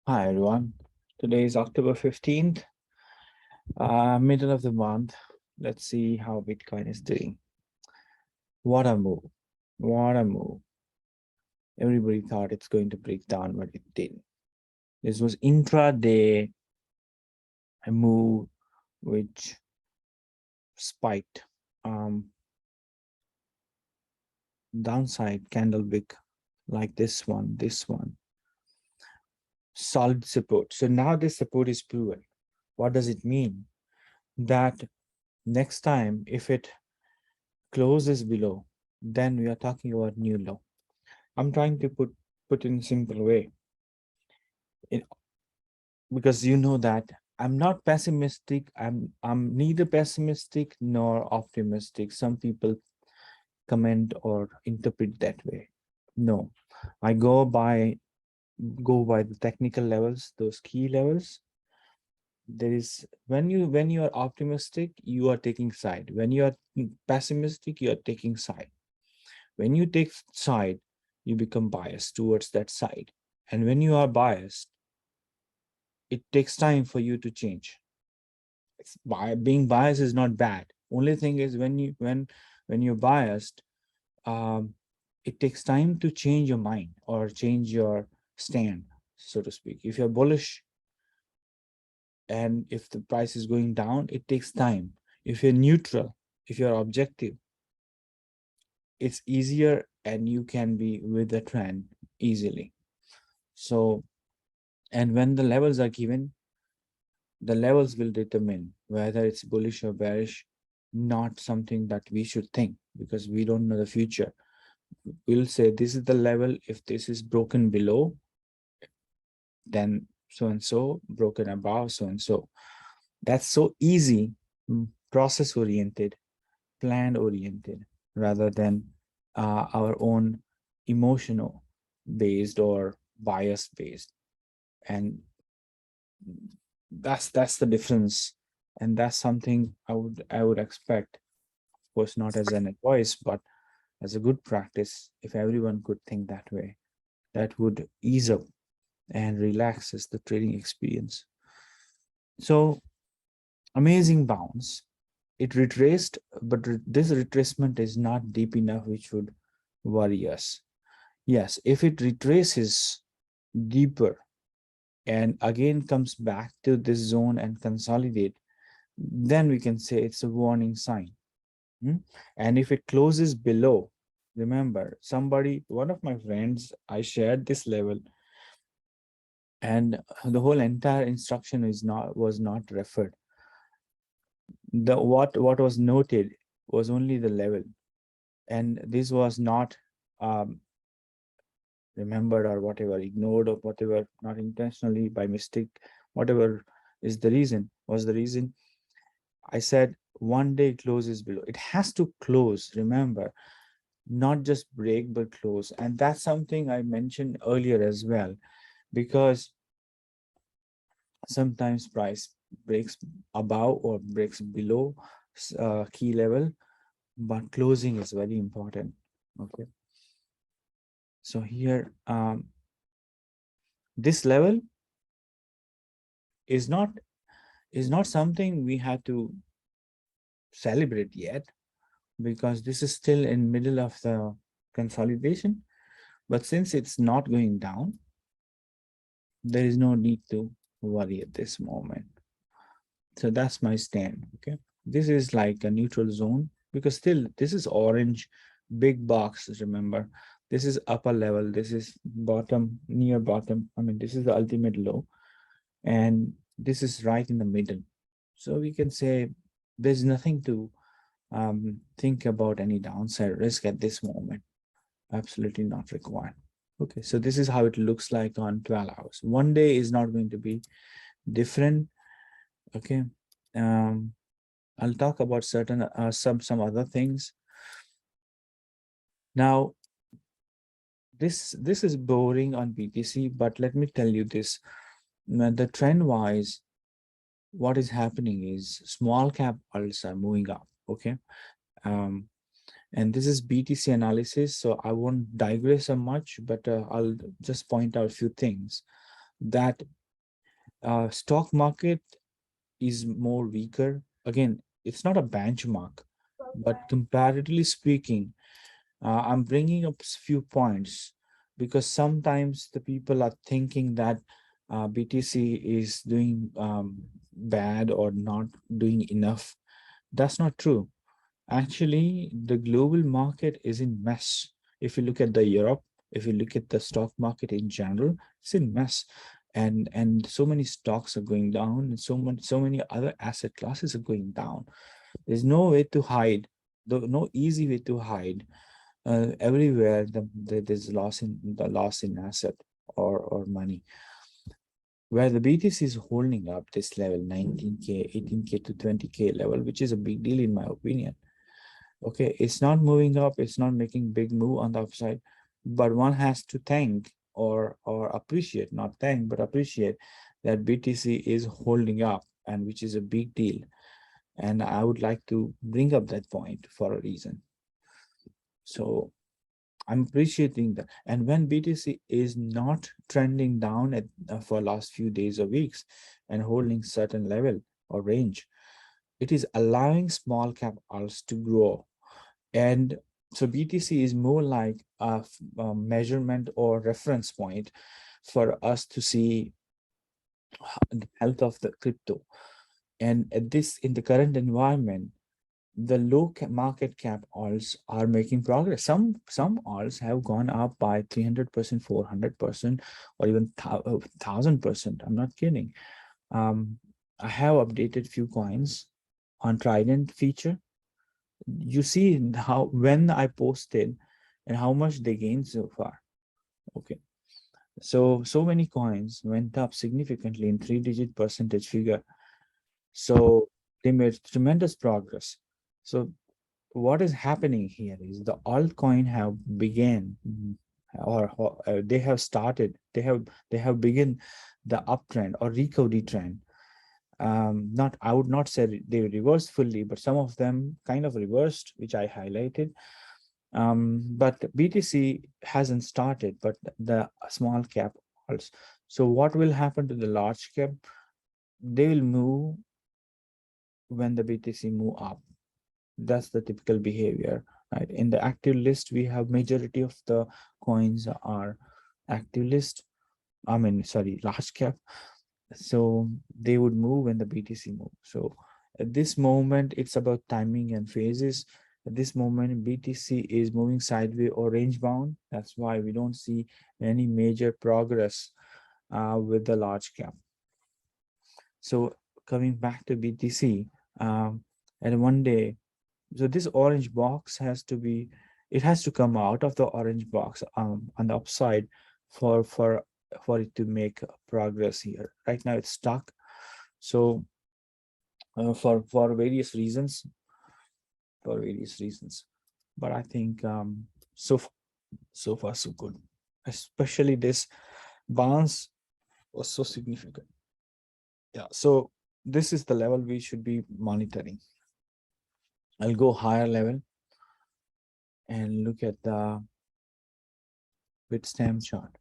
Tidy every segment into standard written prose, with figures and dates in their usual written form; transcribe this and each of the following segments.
Hi everyone. Today is October 15th, middle of the month. Let's see how Bitcoin is doing. What a move. What a move. Everybody thought it's going to break down, but it didn't. This was intraday a move which spiked. Downside candle wick like this one. Solid support. So now this support is proven. What does it mean? That next time if it closes below, then we are talking about new low. I'm trying to put in a simple way, it, because you know that I'm not pessimistic. I'm neither pessimistic nor optimistic. Some people comment or interpret that way. No, I go by the technical levels, those key levels. There is when you are optimistic, you are taking side. When you are pessimistic, you are taking side. When you take side, you become biased towards that side. And when you are biased, it takes time for you to change. Being biased is not bad. Only thing is when you're biased, um, it takes time to change your mind or change your stand, so to speak. If you're bullish and if the price is going down, it takes time. If you're neutral, if you're objective, it's easier and you can be with the trend easily. So, and when the levels are given, the levels will determine whether it's bullish or bearish, not something that we should think because we don't know the future. We'll say this is the level. If this is broken below, then so and so, broken above, so and so. That's so easy, process oriented, plan oriented, rather than our own emotional based or bias based. And that's the difference, and that's something I would expect, of course not as an advice but as a good practice. If everyone could think that way, that would ease up and relaxes the trading experience. So amazing bounce. It retraced, but this retracement is not deep enough which would worry us. Yes, if it retraces deeper and again comes back to this zone and consolidate, then we can say it's a warning sign. And if it closes below, remember one of my friends, I shared this level, and the whole entire instruction was not referred. What was noted was only the level, and this was not um, remembered or whatever, ignored or whatever, not intentionally by mistake, whatever was the reason. I said one day closes below. It has to close, remember, not just break, but close. And that's something I mentioned earlier as well, because sometimes price breaks above or breaks below key level, but closing is very important. Okay. So here, this level is not something we have to celebrate yet, because this is still in middle of the consolidation. But since it's not going down, there is no need to worry at this moment. So that's my stand. Okay, this is like a neutral zone, because still this is orange, big box. Remember, this is upper level, this is bottom, near bottom. I mean, this is the ultimate low, and this is right in the middle. So we can say there's nothing to think about any downside risk at this moment. Absolutely not required. Okay, so this is how it looks like on 12 hours. One day is not going to be different. Okay, I'll talk about certain some other things. Now, this is boring on BTC, but let me tell you this. The trend wise, what is happening is small cap alts are moving up. Okay, um, and this is BTC analysis, so I won't digress so much, but I'll just point out a few things. that stock market is more weaker. Again, it's not a benchmark, but comparatively speaking, I'm bringing up few points because sometimes the people are thinking that BTC is doing bad or not doing enough. That's not true. Actually, the global market is in mess. If you look at the Europe, if you look at the stock market in general, it's in mess. And so many stocks are going down, and so many other asset classes are going down. There's no way to hide, no easy way to hide. Everywhere there's loss in asset or money. Where the BTC is holding up this level, 19K, 18K to 20K level, which is a big deal in my opinion. Okay, it's not moving up, it's not making big move on the upside, but one has to thank or appreciate, not thank, but appreciate that BTC is holding up, and which is a big deal. And I would like to bring up that point for a reason. So I'm appreciating that. And when BTC is not trending down for last few days or weeks and holding certain level or range, it is allowing small cap alts to grow. And so BTC is more like a measurement or reference point for us to see the health of the crypto. And at this, in the current environment, the market cap alts are making progress. Some alts have gone up by 300%, 400%, or even 1000%. I'm not kidding. I have updated few coins on Trident feature. You see how when I posted and how much they gained so far. Okay, so many coins went up significantly in 3-digit percentage figure. So they made tremendous progress. So what is happening here is the altcoin have began or they have started, they have begun the uptrend or recovery trend. Not, I would not say they reversed fully, but some of them kind of reversed, which I highlighted. But BTC hasn't started, but the small cap also. So what will happen to the large cap? They will move when the BTC move up. That's the typical behavior, right? In the active list, we have majority of the coins are active list. I mean, sorry, large cap. So they would move when the BTC move. So at this moment, it's about timing and phases. At this moment, BTC is moving sideways or range bound. That's why we don't see any major progress with the large cap. So coming back to BTC, and one day, so this orange box has to be, it has to come out of the orange box on the upside for it to make progress here. Right now it's stuck. So for various reasons, but I think so far so good. Especially this bounce was so significant. Yeah, so this is the level we should be monitoring. I'll go higher level and look at the Bitstamp chart.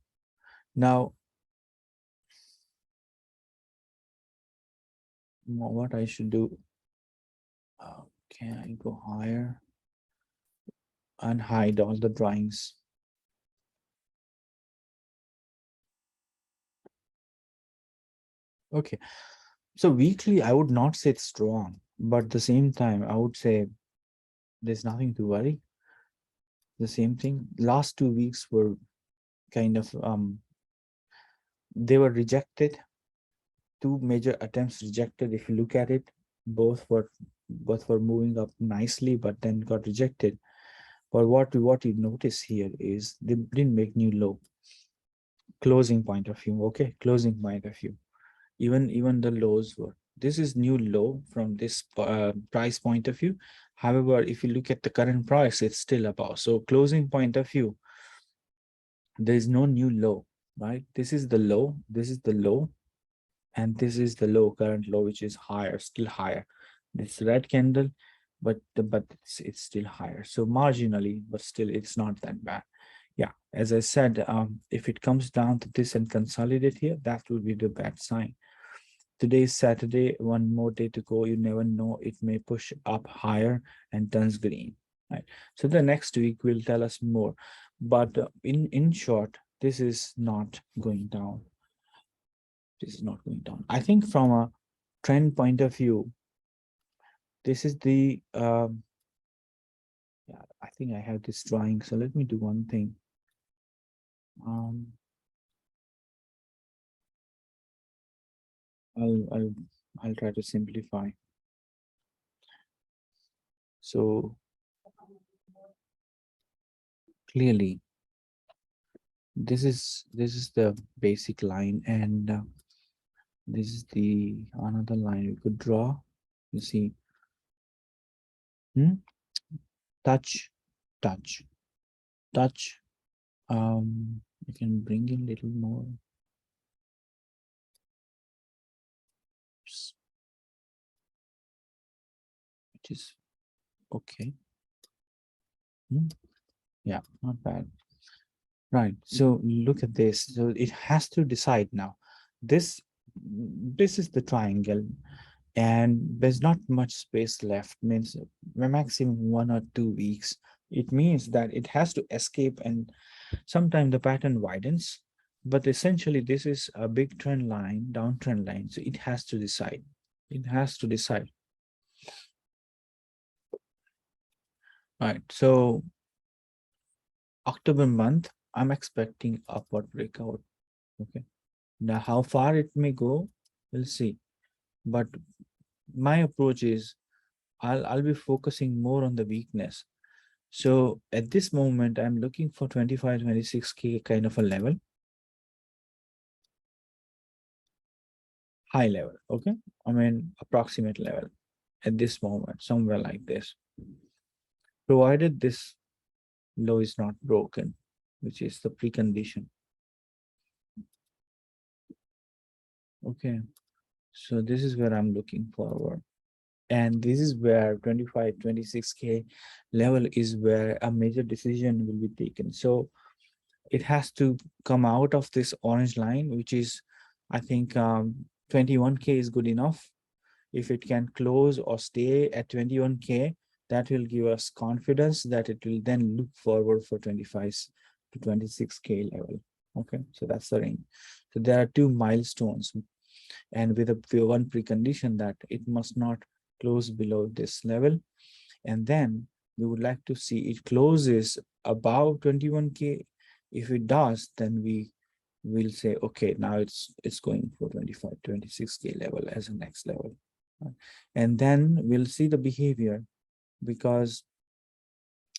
Now, what I should do, can I go higher and hide all the drawings? Okay, so weekly, I would not say it's strong, but at the same time, I would say there's nothing to worry. The same thing, last 2 weeks were kind of, they were rejected. Two major attempts rejected. If you look at it, both were moving up nicely, but then got rejected. But what you notice here is they didn't make new low. Closing point of view, okay, closing point of view. Even the lows were. This is new low from this price point of view. However, if you look at the current price, it's still above. So closing point of view, there is no new low, right? This is the low. This is the low. And this is the low, current low, which is higher, still higher. This red candle, but it's still higher. So marginally, but still it's not that bad. Yeah, as I said, if it comes down to this and consolidate here, that will be the bad sign. Today is Saturday, one more day to go. You never know, it may push up higher and turns green, right? So the next week will tell us more. But in short, this is not going down. This is not going down. I think from a trend point of view, this is the yeah, I think I have this drawing. So let me do one thing. Um, I'll I'll I'll try to simplify. So clearly, this is the basic line, and this is the another line we could draw. You see, hmm? touch, touch, touch. You can bring in a little more, which is okay. Hmm? Yeah, not bad. Right. So look at this. So it has to decide now. This this is the triangle, and there's not much space left. Means maximum 1 or 2 weeks. It means that it has to escape, and sometimes the pattern widens. But essentially, this is a big trend line, downtrend line. So it has to decide. It has to decide. All right. So October month, I'm expecting upward breakout. Okay. Now, how far it may go, we'll see. But my approach is I'll be focusing more on the weakness. So at this moment, I'm looking for 25, 26K kind of a level, high level. Okay. I mean, approximate level at this moment, somewhere like this, provided this low is not broken, which is the precondition. Okay. So this is where I'm looking forward. And this is where 25, 26K level is where a major decision will be taken. So it has to come out of this orange line, which is, I think 21K is good enough. If it can close or stay at 21K, that will give us confidence that it will then look forward for 25 to 26K level. Okay, so that's the range. So there are two milestones, and with one precondition that it must not close below this level. And then we would like to see it closes above 21K. If it does, then we will say, okay, now it's going for 25, 26K level as a next level. And then we'll see the behavior, because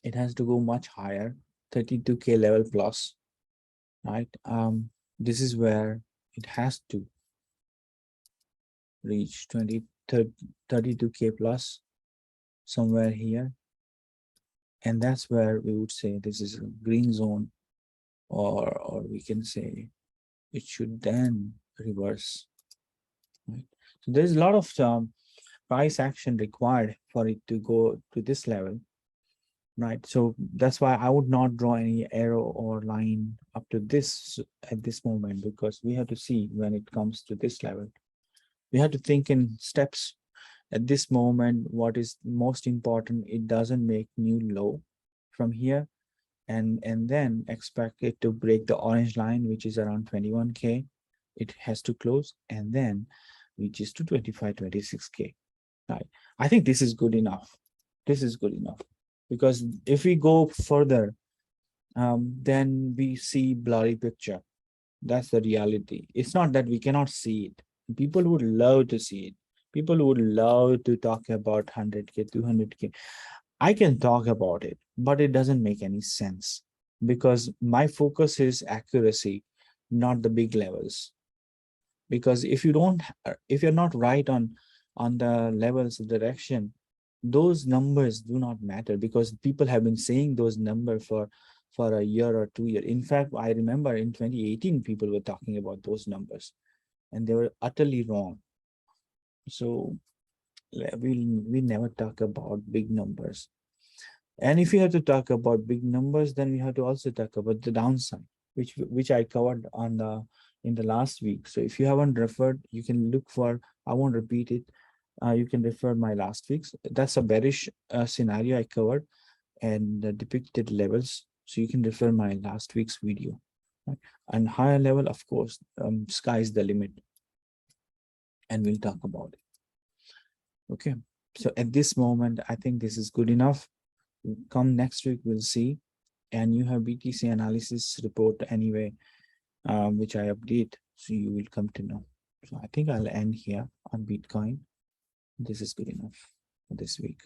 it has to go much higher, 32K level plus, right? This is where it has to reach 32K plus, somewhere here. And that's where we would say this is a green zone, or we can say it should then reverse, right? So there's a lot of price action required for it to go to this level, right? So that's why I would not draw any arrow or line up to this at this moment, because we have to see when it comes to this level. We have to think in steps. At this moment, what is most important, it doesn't make new low from here, and then expect it to break the orange line, which is around 21K. It has to close and then reaches to 25, 26K. Right. I think this is good enough. This is good enough, because if we go further, then we see blurry picture. That's the reality. It's not that we cannot see it. People would love to see it. People would love to talk about 100K, 200K. I can talk about it, but it doesn't make any sense, because my focus is accuracy, not the big levels. Because if you don't, if you're not right on the levels of direction, those numbers do not matter, because people have been saying those numbers for a year or 2 years. In fact, I remember in 2018 people were talking about those numbers, and they were utterly wrong. So we never talk about big numbers. And if you have to talk about big numbers, then we have to also talk about the downside, which I covered on the in the last week. So if you haven't referred, you can look for. I won't repeat it. You can refer my last week's. That's a bearish scenario I covered and the depicted levels. So you can refer my last week's video. Right? And higher level, of course, sky is the limit, and we'll talk about it. Okay. So at this moment, I think this is good enough. Come next week, we'll see. And you have BTC analysis report anyway, which I update, so you will come to know. So I think I'll end here on Bitcoin. This is good enough for this week.